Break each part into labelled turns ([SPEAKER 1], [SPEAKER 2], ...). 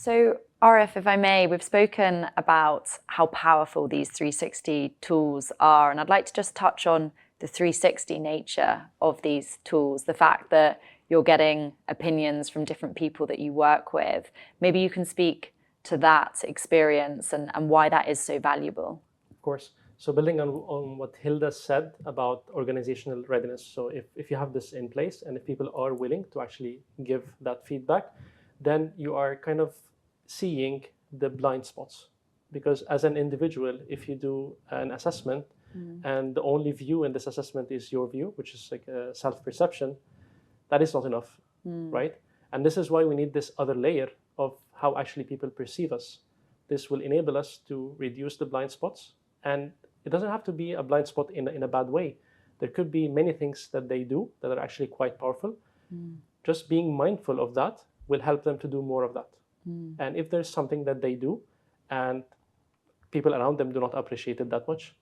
[SPEAKER 1] So, Arif, if I may, we've spoken about how powerful these 360 tools are, and I'd like to just touch on the 360 nature of these tools, the fact that you're getting opinions from different people that you work with. Maybe you can speak to that experience and why that is so valuable.
[SPEAKER 2] Of course. So building on what Hilda said about organizational readiness. So if you have this in place and if people are willing to actually give that feedback, then you are kind of seeing the blind spots. Because as an individual, if you do an assessment and the only view in this assessment is your view, which is like a self-perception, that is not enough, right? And this is why we need this other layer of how actually people perceive us. This will enable us to reduce the blind spots. And it doesn't have to be a blind spot in a bad way. There could be many things that they do that are actually quite powerful. Just being mindful of that will help them to do more of that. And if there's something that they do and people around them do not appreciate it that much,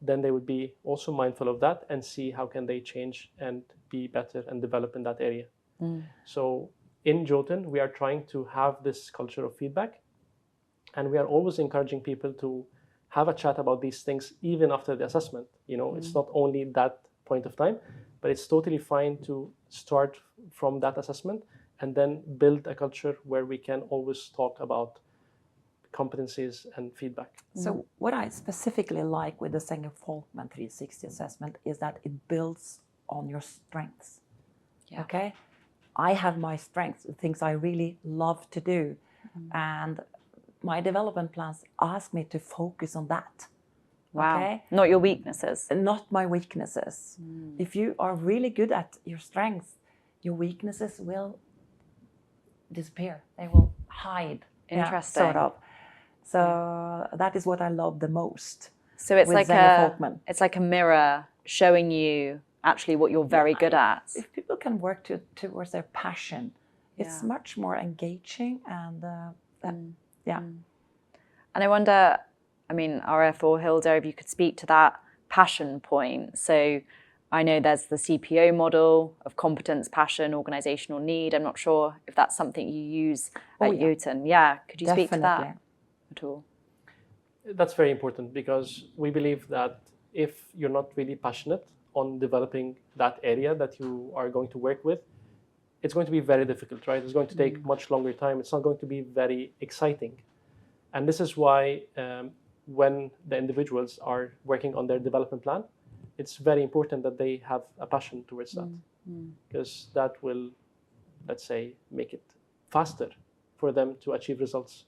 [SPEAKER 2] then they would be also mindful of that and see how can they change and be better and develop in that area. So in Jotun, we are trying to have this culture of feedback, and we are always encouraging people to have a chat about these things even after the assessment. You know, it's not only that point of time, but it's totally fine to start from that assessment and then build a culture where we can always talk about competencies and feedback.
[SPEAKER 3] So what I specifically like with the Zenger Folkman 360 assessment is that it builds on your strengths. Okay? I have my strengths, the things I really love to do. And my development plans ask me to focus on that.
[SPEAKER 1] Wow.
[SPEAKER 3] Okay?
[SPEAKER 1] Not your weaknesses.
[SPEAKER 3] Not my weaknesses. If you are really good at your strengths, your weaknesses will disappear. They will hide.
[SPEAKER 1] Interesting.
[SPEAKER 3] Sort of. So that is what I love the most.
[SPEAKER 1] So it's
[SPEAKER 3] with
[SPEAKER 1] like
[SPEAKER 3] Zenger Folkman.
[SPEAKER 1] it's like a mirror showing you actually what you're very good at.
[SPEAKER 3] If people can work towards their passion, it's much more engaging and
[SPEAKER 1] And I wonder, I mean, RF or Hilda, if you could speak to that passion point. So I know there's the CPO model of competence, passion, organizational need. I'm not sure if that's something you use at Jotun. Yeah, could you speak to that at all?
[SPEAKER 2] That's very important because we believe that if you're not really passionate on developing that area that you are going to work with, it's going to be very difficult, right? It's going to take much longer time. It's not going to be very exciting. And this is why when the individuals are working on their development plan, it's very important that they have a passion towards that, because that will, let's say, make it faster for them to achieve results.